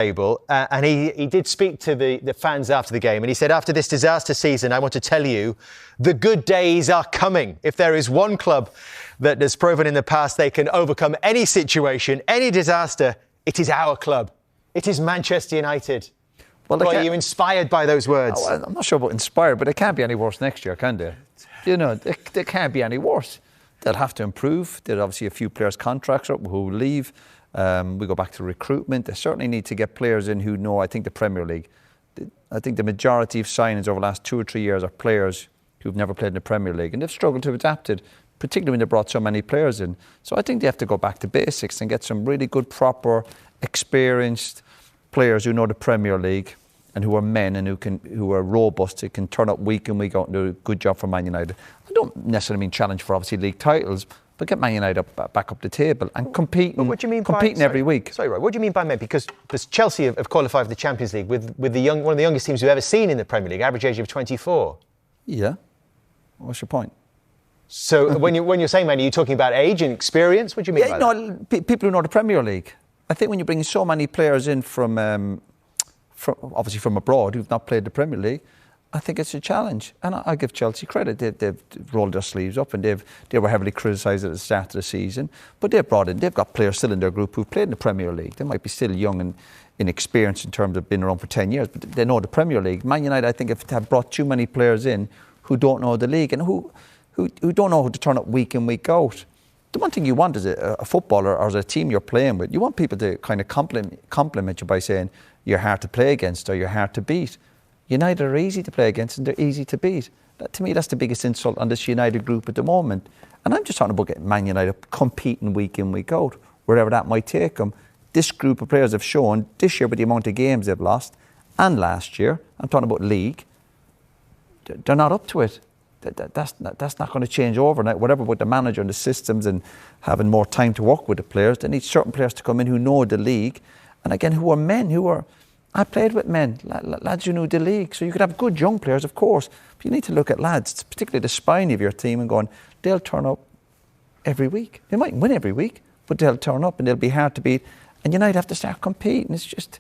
table, and he did speak to the fans after the game, and he said, after this disaster season, I want to tell you the good days are coming. If there is one club that has proven in the past they can overcome any situation, any disaster, it is our club. It is Manchester United. Well, are you inspired by those words? Oh, I'm not sure about inspired, but it can't be any worse next year, can they? You know, they can't be any worse. They'll have to improve. There's obviously a few players' contracts up who will leave. We go back to recruitment. They certainly need to get players in who know, I think, the Premier League. I think the majority of signings over the last 2 or 3 years are players who've never played in the Premier League, and they've struggled to adapt it, particularly when they brought so many players in. So I think they have to go back to basics and get some really good, proper, experienced players who know the Premier League and who are men and who are robust, who can turn up week in, week out and do a good job for Man United. I don't necessarily mean challenge for, obviously, league titles, but get Man United back up the table and competing every week. Sorry, Roy, what do you mean by men? Because Chelsea have qualified for the Champions League with one of the youngest teams we've ever seen in the Premier League, average age of 24. Yeah. What's your point? So when you're saying men, are you talking about age and experience? What do you mean by that? People who know the Premier League. I think when you bring so many players in from obviously from abroad who've not played the Premier League, I think it's a challenge. And I give Chelsea credit. They've rolled their sleeves up, and they were heavily criticised at the start of the season. But they've got players still in their group who've played in the Premier League. They might be still young and inexperienced in terms of being around for 10 years, but they know the Premier League. Man United, I think, have brought too many players in who don't know the league and who don't know how to turn up week in, week out. The one thing you want as a footballer or as a team you're playing with, you want people to kind of compliment you by saying you're hard to play against or you're hard to beat. United are easy to play against and they're easy to beat. To me, that's the biggest insult on this United group at the moment. And I'm just talking about getting Man United competing week in, week out, wherever that might take them. This group of players have shown this year with the amount of games they've lost, and last year, I'm talking about league, they're not up to it. That's not going to change overnight. Whatever with the manager and the systems and having more time to work with the players, they need certain players to come in who know the league, and again, who are men, I played with men, lads who knew the league. So you could have good young players, of course, but you need to look at lads, particularly the spine of your team, and going, they'll turn up every week. They might win every week, but they'll turn up and they'll be hard to beat. And United have to start competing. It's just...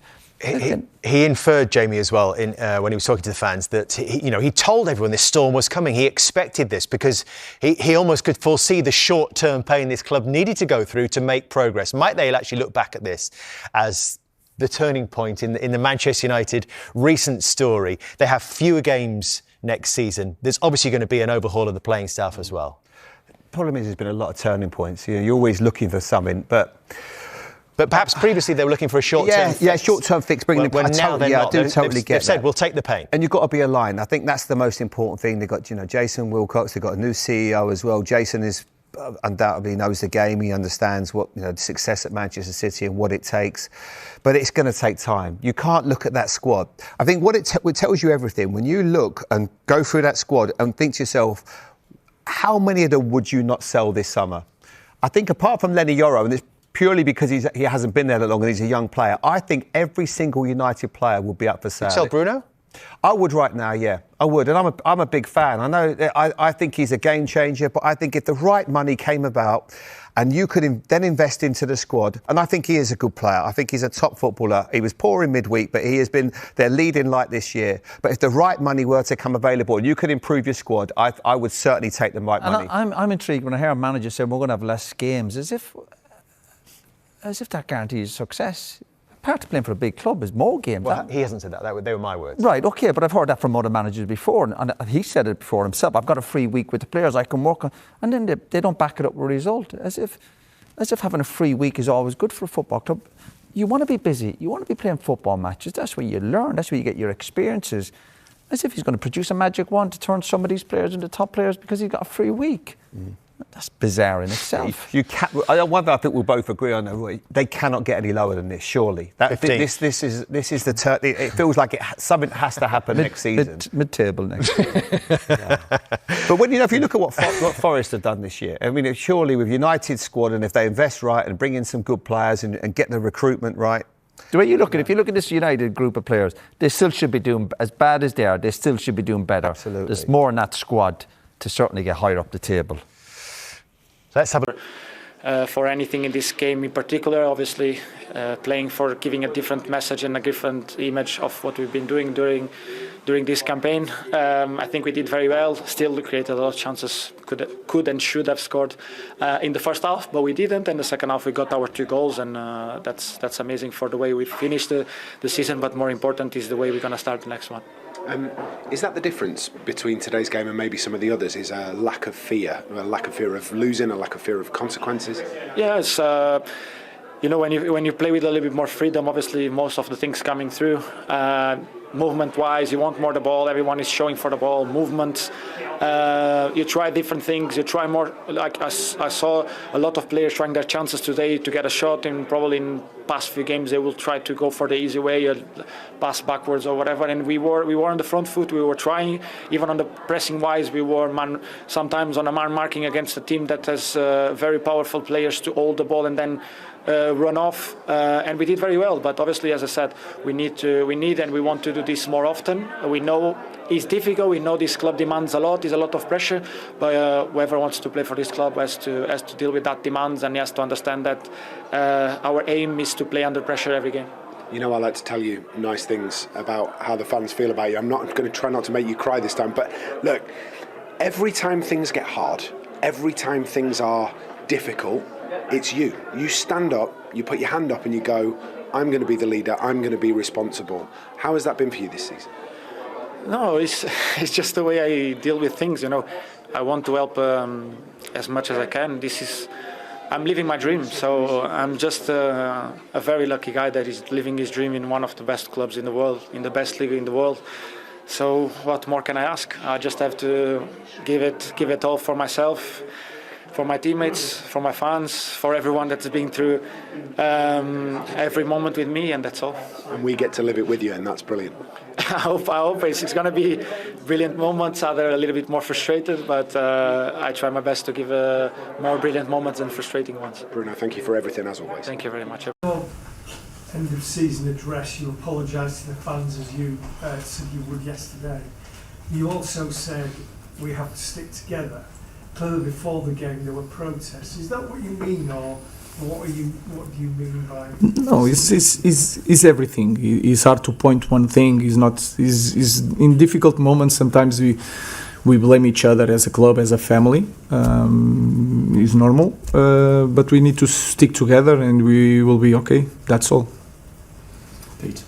He inferred, Jamie, as well, when he was talking to the fans, that he told everyone this storm was coming. He expected this because he almost could foresee the short-term pain this club needed to go through to make progress. Might they actually look back at this as the turning point in the Manchester United recent story? They have fewer games next season. There's obviously going to be an overhaul of the playing staff as well. The problem is there's been a lot of turning points. You're always looking for something, but perhaps previously they were looking for a short-term fix. Yeah, short-term fix. Bringing when now they're not. I do totally get They've said, we'll take the pain. And you've got to be aligned. I think that's the most important thing. They've got, Jason Wilcox. They've got a new CEO as well. Jason is undoubtedly knows the game. He understands what success at Manchester City and what it takes. But it's going to take time. You can't look at that squad. I think what it tells you everything. When you look and go through that squad and think to yourself, how many of them would you not sell this summer? I think apart from Lenny Yoro, and it's purely because he hasn't been there that long and he's a young player, I think every single United player will be up for sale. You'd sell Bruno? I would right now, yeah. I would. And I'm a big fan. I know, I think he's a game changer, but I think if the right money came about and you could then invest into the squad, and I think he is a good player. I think he's a top footballer. He was poor in midweek, but he has been their leading light this year. But if the right money were to come available and you could improve your squad, I would certainly take the right money. I'm intrigued when I hear a manager say we're going to have less games, as if that guarantees success. Part of playing for a big club is more games. Well, he hasn't said that. They were my words. Right, OK, but I've heard that from other managers before, and he said it before himself. I've got a free week with the players I can work on, and then they don't back it up with a result. As if having a free week is always good for a football club. You want to be busy. You want to be playing football matches. That's where you learn. That's where you get your experiences. As if he's going to produce a magic wand to turn some of these players into top players because he's got a free week. That's bizarre in itself. One thing I think we'll both agree on, Roy, they cannot get any lower than this, surely. This is the it feels like something has to happen next season. Mid-table next year. Yeah. But if you look at what Forest have done this year, I mean, surely with United's squad, and if they invest right and bring in some good players and get the recruitment right. The way you look at it, if you look at this United group of players, they still should be doing, as bad as they are, they still should be doing better. Absolutely. There's more in that squad to certainly get higher up the table. Let's have a... for anything in this game in particular. Obviously, playing for giving a different message and a different image of what we've been doing during this campaign. I think we did very well. Still created a lot of chances. Could and should have scored in the first half, but we didn't. In the second half, we got our 2 goals, and that's amazing for the way we finished the season. But more important is the way we're going to start the next one. Is that the difference between today's game and maybe some of the others? Is a lack of fear of losing, a lack of fear of consequences? Yes, when you play with a little bit more freedom, obviously most of the things coming through. Movement-wise, you want more the ball. Everyone is showing for the ball. Movements. You try different things. You try more. Like I saw a lot of players trying their chances today to get a shot. And probably in past few games they will try to go for the easy way, or pass backwards or whatever. And we were on the front foot. We were trying. Even on the pressing-wise, we were sometimes on a man marking against a team that has very powerful players to hold the ball and then run off, and we did very well. But obviously, as I said, we need and we want to do this more often. We know it's difficult. We know this club demands a lot. There's a lot of pressure, but whoever wants to play for this club has to deal with that demands, and he has to understand that our aim is to play under pressure every game. You know, I like to tell you nice things about how the fans feel about you. I'm not going to try not to make you cry this time, but look, every time things get hard, every time things are difficult, it's you. You stand up, you put your hand up and you go, I'm going to be the leader, I'm going to be responsible. How has that been for you this season? No, it's just the way I deal with things, I want to help as much as I can. I'm living my dream, so I'm just a very lucky guy that is living his dream in one of the best clubs in the world, in the best league in the world. So what more can I ask? I just have to give it all for myself, for my teammates, for my fans, for everyone that's been through every moment with me, and that's all. And we get to live it with you, and that's brilliant. I hope it's going to be brilliant moments. Either a little bit more frustrated, but I try my best to give more brilliant moments than frustrating ones. Bruno, thank you for everything as always. Thank you very much. End of season address, you apologised to the fans as you said you would yesterday. You also said we have to stick together. Clearly before the game there were protests. Is that what you mean, or what do you mean by? No, it's everything. It's hard to point one thing. Is in difficult moments sometimes we blame each other as a club, as a family. It's normal, but we need to stick together and we will be okay. That's all. Pete.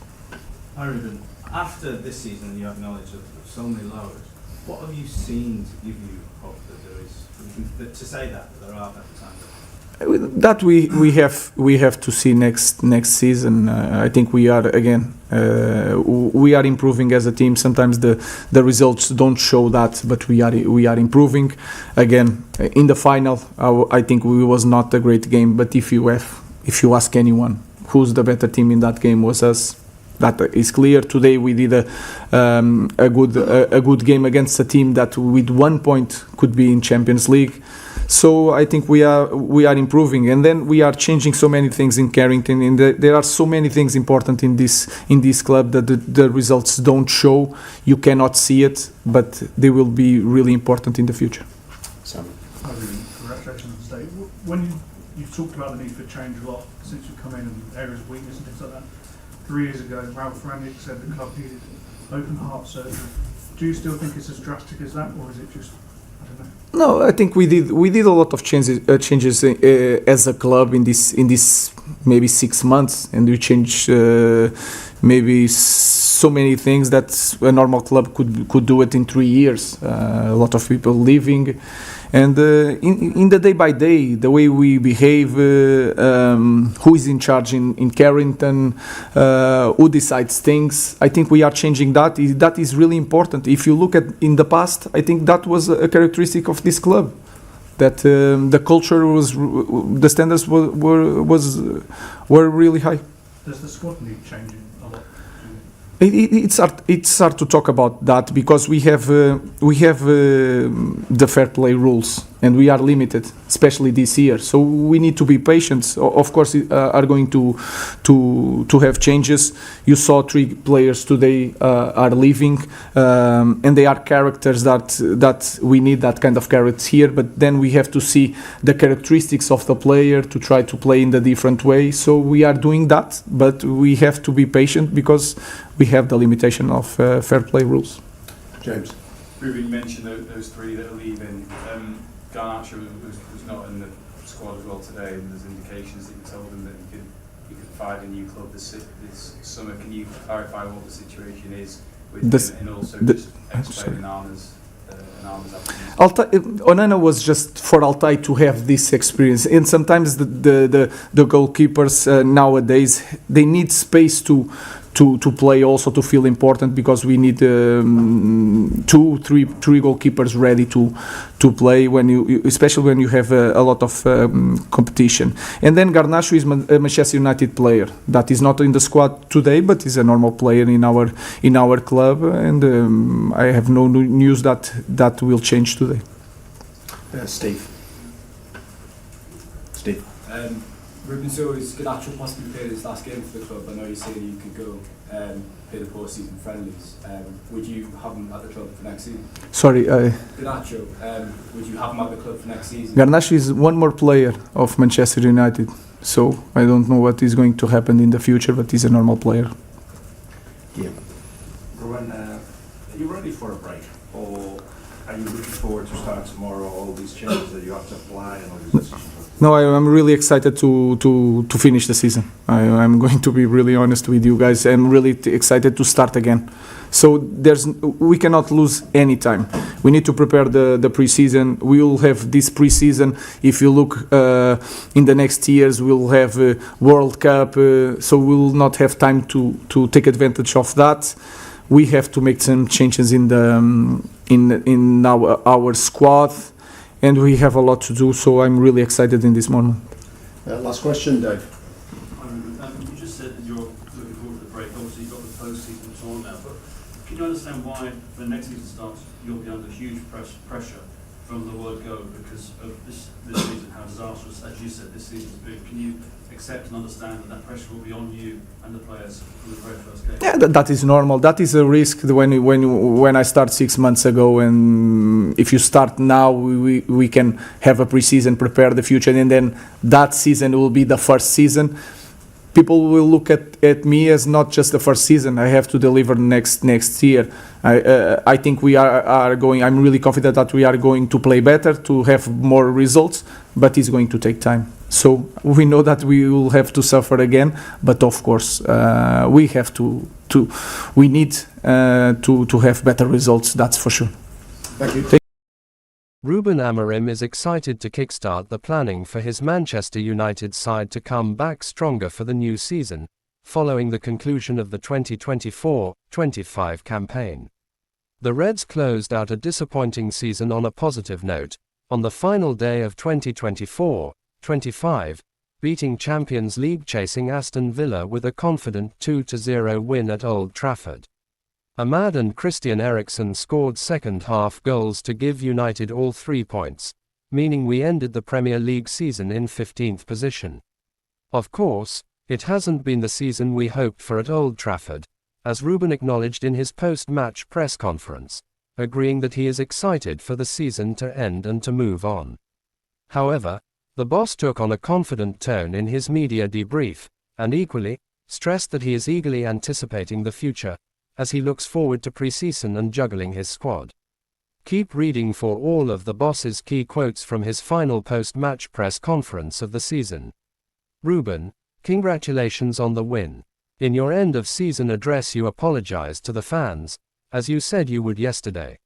Hi Ruben. After this season, you acknowledge of so many lows. What have you seen to give you hope that there is, to say that there are better times? That we have to see next season. I think we are again we are improving as a team. Sometimes the results don't show that, but we are improving. Again, in the final, I think we was not a great game. But if you ask anyone who's the better team in that game, was us. That is clear. Today we did a good game against a team that with 1 point could be in Champions League. So I think we are improving, and then we are changing so many things in Carrington. And there are so many things important in this club that the results don't show. You cannot see it, but they will be really important in the future. Sam. Congratulations on today. When you've talked about the need for change a lot since you've come in, and areas of weakness and things like that. 3 years ago, Bruno Fernandes said the club needed open heart surgery. Do you still think it's as drastic as that, or is it just, I don't know? No, I think we did a lot of changes as a club in this maybe 6 months, and we changed maybe so many things that a normal club could do it in 3 years. A lot of people leaving. And in the day by day, the way we behave, who is in charge in Carrington, who decides things, I think we are changing that. That is really important. If you look at in the past, I think that was a characteristic of this club, that the culture was, the standards were really high. Does the squad need changing a lot? It's hard to talk about that because we have the fair play rules, and we are limited, especially this year. So we need to be patient. Of course, are going to have changes. You saw 3 players today are leaving, and they are characters that we need that kind of characters here. But then we have to see the characteristics of the player to try to play in the different way. So we are doing that, but we have to be patient because we have the limitation of fair play rules. James. Ruben, you mentioned those 3 that are leaving. Garnacho was not in the squad as well today, and there's indications that you told him that he could find a new club this summer. Can you clarify what the situation is with him, and also just explain Onana's absence? Onana was just for Altai to have this experience, and sometimes the goalkeepers nowadays they need space to play, also to feel important, because we need 2-3 goalkeepers ready to play especially when you have a lot of competition. And then Garnacho is a Manchester United player that is not in the squad today, but is a normal player in our club, and I have no news that will change today. Steve. Ruben, so is Garnacho possibly played his last game for the club? I know you said you could go play the post-season friendlies. Would you have him at the club for next season? Sorry, Garnacho, would you have him at the club for next season? Garnacho is one more player of Manchester United, so I don't know what is going to happen in the future, but he's a normal player. Yeah. Ruben, are you ready for a break, or are you looking forward to start tomorrow, all these changes that you have to apply and all these decisions? No, I'm really excited to finish the season. I'm going to be really honest with you guys. I'm really excited to start again. So we cannot lose any time. We need to prepare the pre-season. We will have this pre-season. If you look in the next years, we'll have World Cup. So we will not have time to take advantage of that. We have to make some changes in our squad. And we have a lot to do, so I'm really excited in this moment. Last question, Dave. You just said that you're looking forward to the break. Obviously, you've got the post-season tour now, but can you understand why, when next season starts, you'll be under huge pressure from the word go because of this season, how disastrous, as you said, this season's been? Can you accept and understand that pressure will be on you and the players from the very first game? Yeah, that is normal. That is a risk when I start 6 months ago, and if you start now, we can have a pre-season, prepare the future, and then that season will be the first season. People will look at me as not just the first season. I have to deliver next year. I think we are going. I'm really confident that we are going to play better, to have more results, but it's going to take time. So we know that we will have to suffer again, but of course we have we need to have better results. That's for sure. Thank you. Ruben Amorim is excited to kickstart the planning for his Manchester United side to come back stronger for the new season, following the conclusion of the 2024-25 campaign. The Reds closed out a disappointing season on a positive note, on the final day of 2024-25, beating Champions League chasing Aston Villa with a confident 2-0 win at Old Trafford. Ahmad and Christian Eriksen scored second-half goals to give United all 3 points, meaning we ended the Premier League season in 15th position. Of course, it hasn't been the season we hoped for at Old Trafford, as Ruben acknowledged in his post-match press conference, agreeing that he is excited for the season to end and to move on. However, the boss took on a confident tone in his media debrief, and equally, stressed that he is eagerly anticipating the future, as he looks forward to pre-season and juggling his squad. Keep reading for all of the boss's key quotes from his final post-match press conference of the season. Ruben, congratulations on the win. In your end-of-season address you apologized to the fans, as you said you would yesterday.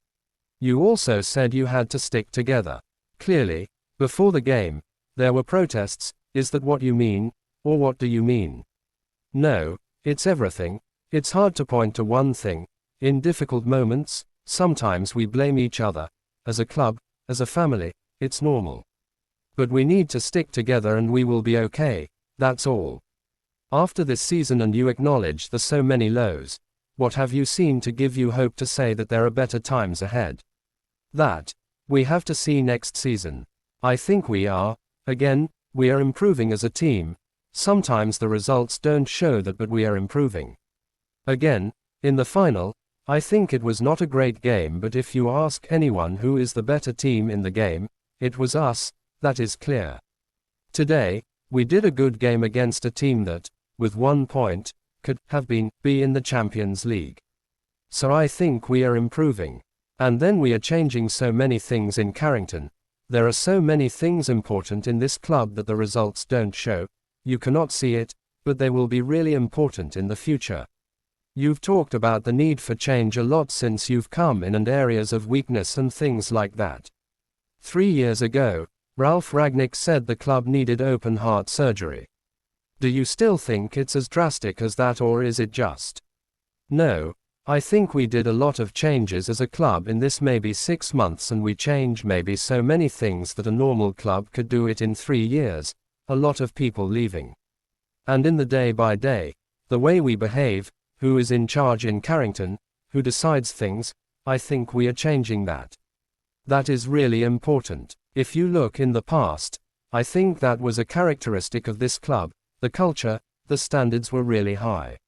You also said you had to stick together. Clearly, before the game, there were protests. Is that what you mean, or what do you mean? No, it's everything. It's hard to point to one thing. In difficult moments, sometimes we blame each other. As a club, as a family, it's normal. But we need to stick together and we will be okay, that's all. After this season and you acknowledge the so many lows, what have you seen to give you hope to say that there are better times ahead? That We have to see next season. I think we are, again, we are improving as a team. Sometimes the results don't show that, but we are improving. Again, in the final, I think it was not a great game, but if you ask anyone who is the better team in the game, it was us, that is clear. Today, we did a good game against a team that, with 1 point, could have be in the Champions League. So I think we are improving. And then we are changing so many things in Carrington. There are so many things important in this club that the results don't show. You cannot see it, but they will be really important in the future. You've talked about the need for change a lot since you've come in, and areas of weakness and things like that. 3 years ago, Ralf Rangnick said the club needed open heart surgery. Do you still think it's as drastic as that, or is it just? No, I think we did a lot of changes as a club in this maybe 6 months, and we changed maybe so many things that a normal club could do it in 3 years, a lot of people leaving. And in the day by day, the way we behave, who is in charge in Carrington, who decides things, I think we are changing that. That is really important. If you look in the past, I think that was a characteristic of this club, the culture, the standards were really high.